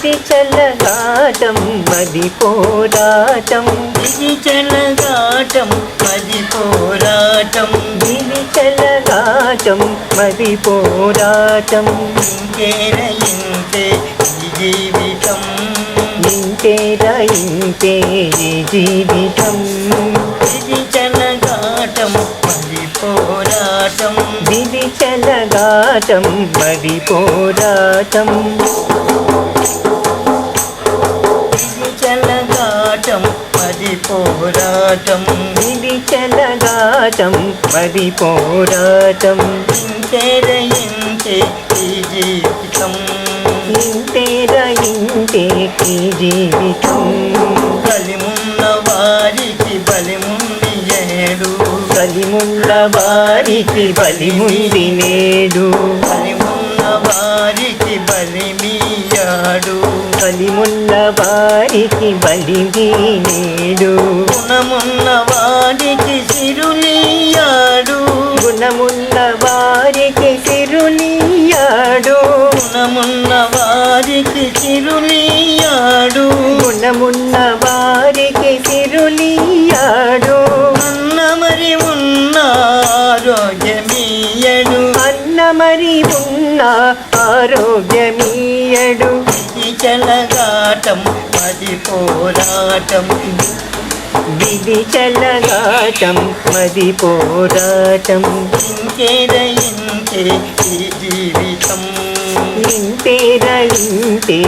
ఇది చెలగాటం మది పోరాటం, ఇది చెలగాటం మది పోరాటం, ఇది చెలగాటం మది పోరాటం. ఇంకేర ఇంతే ఈ జీవితం, ఇంతేరా ఇంతే ఈ జీవితం. ఇది చెలగాటం మది పోరాటం, ఇది చెలగాటం మది పోరాటం. ఇది చెలగాటం మది పోరాటం, ఇది చెలగాటం మది పోరాటం. ఇంతేర ఇంతే ఈ జీవితం, ఇంతేరా ఇంతే ఈ జీవితం. కలిమున్న వారికి బలిముంది ఏడు, కలిమున్న వారికి బలిముంది నేడు, కలిమున్న వారికి బలిమీయాడు, కలిమున్న వారికి బలిమి నేడు. గుణమున్న వారికి సిరులీయాడు, గుణమున్న వారికి సిరులీయాడు, గుణమున్న వారికి సిరులీయాడు, గుణమున్న వారికి సిరులీయాడు. అన్న మరి ఉన్న ఆరోగ్యమీయడు, అన్న మరి ఉన్న ఆరోగ్యమీయడు. ఇది చెలగాటం మది పోరాటం, విధి చెలగాటం మది పోరాటం. ఇంకేర ఇంతే ఈ జీవితం, ఇంతేరా ఇంతే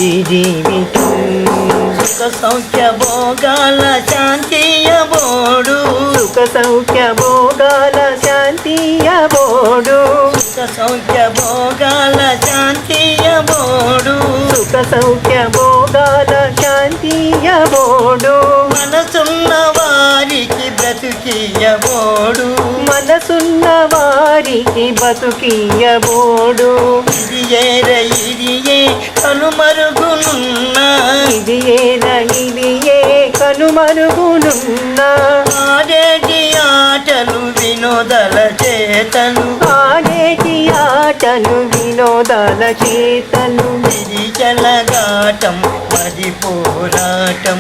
ఈ జీవితం. సుఖ సౌఖ్య భోగాల శాంతియబోడు, సుఖ సౌఖ్య భోగాల శాంతియబోడు, సుఖ సౌఖ్య భోగాల శాంతియబోడు, సుఖ సౌఖ్య భోగాల శాంతియబోడు. మనసున్న వారికి బ్రతుకియబోడు, మనసున్న వారికి బతుకియబోడు. ఇది ఏర ఇది ఏ కనుమరుగునున్న, ఇది ఏనా ఇది ఏ కనుమరుగునున్నా, ఆడేటి ఆటలు వినోదల చేతలు, ఆడేటి ఆటలు వినోదాల చేతలు. ఇది చెలగాటం మది పోరాటం,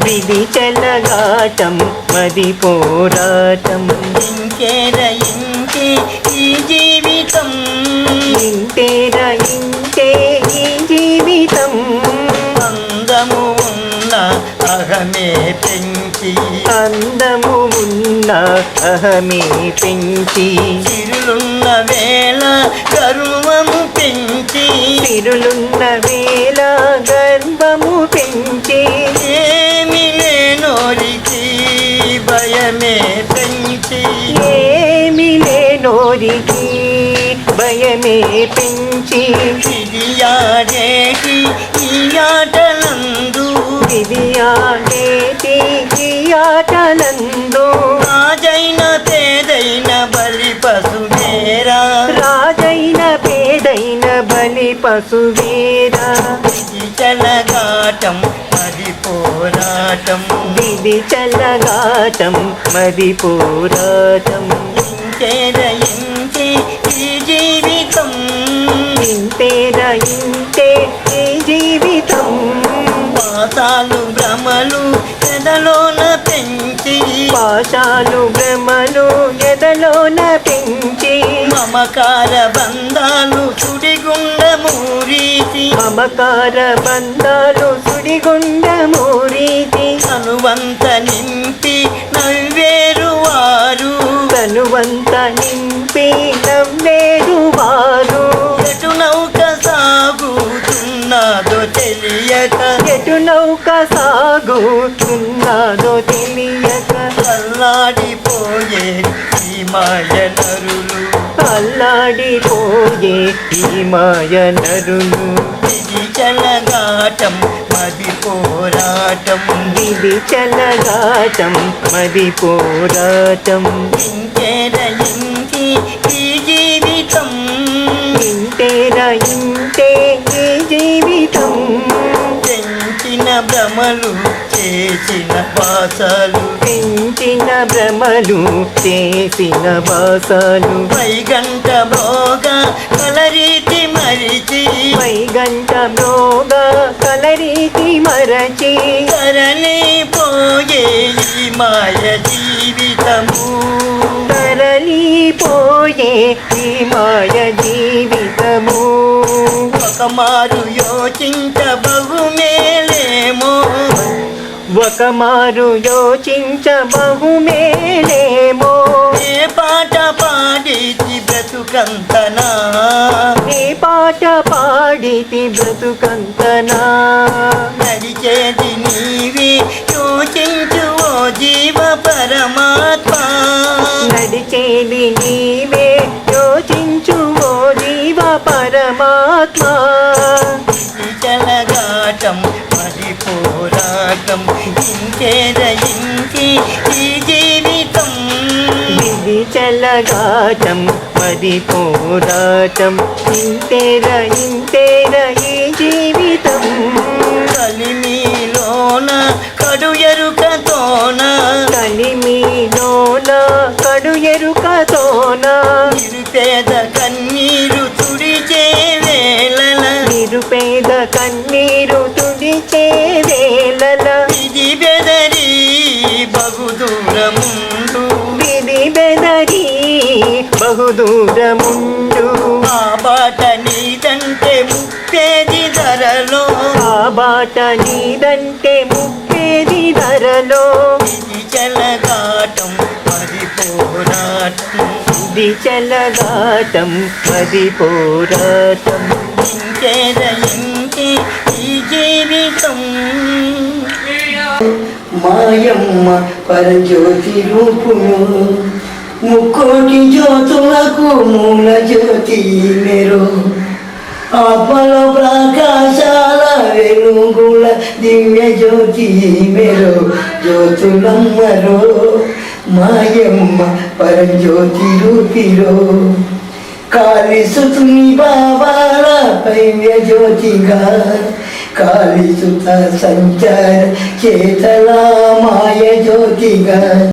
విధి చెలగాటం మది పోరాటం. ఇంకేర ఇంకే ఈ జీవితం, ఇంతేరా ఇంతే ఈ జీవితం. అందము ఉన్న అహమే పెంచి, అందము ఉన్న అహమే పెంచి, చిరులున్న వేళ గర్వము పెంచి, తిరులున్న వేళ గర్వము పెంచి, ఏమి లేనోరికి భయమే పెంచి, ఏమి లేనోరికి భయమే పెంచి. ఇది ఆడేటి ఈ ఆటలందు, ఇది ఆడేటి ఈ ఆటలందు, రాజైన పేదైన బలి పశువేరా, రాజైన పేదైన బలి పశువేరా. ఇది చెలగాటం మది పోరాటం, విధి చెలగాటం మది పోరాటం. ఇంకేర ఇంకే ఈ జీవితం, ఇంతేరా ఇంతే ఈ జీవితం. పాతాలు భ్రమలు ఎదలోన పెంచి, పాశాలు భ్రమలు ఎదలోన పెంచి, మమకార బంధాలు సుడిగుండము రీతి, మమకార బంధాలు సుడిగుండము రీతి. అనువంత నింపి నవ్వేరు వారు, తనువంత నింపి నవ్వేరు వారు. ఎటు నౌక సాగుతున్నదో తెలియక, ఎటు నౌక సాగుతున్నదో తెలియక, అల్లాడిపోయే ఈ మాయ నరులు, అల్లాడిపోయే ఈ మాయ నరులు. ఇది చెలగాటం మది పోరాటం, విధి చెలగాటం మది పోరాటం. ఇంకేర ఇంకి ఈ జీవితం, ఇంతేరా ఇంతే ఈ జీవితం. పెంచిన భ్రమలు చేసిన వాసాలు, పెంచిన భ్రమలు చేసిన వాసాలు. పైగంట భోగ కలరీతి మరిచి వైగంట మ్రోగ కలరీతి మరచి తరలిపోయే ఈ మాయ జీవితము తరలిపోయే ఈ మాయ జీవితము ఒక మారు యోచించ బహుమేలేమో ఒక మారు యోచించ బహుమేలేమో ఏ పాట పాడితి బ్రతుకంతనా ఏ పాట పాడితి బ్రతుకంతనా నడిచేది నీవి యోచించు ఓ జీవ పరమాత్మ నడిచేది నీవే యోచించు ఓ జీవ పరమాత్మ ఇది చెలగాటం మరి పోరాటం ఇంకేద ఇంకి ఈ జీవితం ఇది చెలగాటం మరి పోరాటం ఇంతేరా ఇంతేరా ఈ జీవితం కలిమిలోన కడు ఎరుకతోన కలిమిలోన కడు ఎరుకతోన నిరుపేద కన్నీరు తుడిచే వేళల నిరుపేద కన్నీరు తుడిచే వేళల ఇది బెదరి బహుదూరముందు విధి బెదరి బహుదూరముండు ఆ బాట నీదంటే ముప్పేది ధరలో ఆ బాట నీదంటే ముప్పేది ధరలో ఇది చెలగాటం మరి పోరాటం ఇది చెలగాటం అది పోరాటం ఇంకేద ఇంకి ఈ జీవితం మాయమ్మ పరజ్యోతి రూపును ముక్కోటి జ్యోతులకు మూల జ్యోతి మెరు ఆత్మలో ప్రకాశాల వెలుగుల దివ్య జ్యోతి మెరు జ్యోతులమ్మరో మాయమ్మ పరజ్యోతి రూపిరో కాళీసుతుని బాబాల పైవ్య జ్యోతిగా కాళీసుత సంచార చేతల మాయ జ్యోతిగా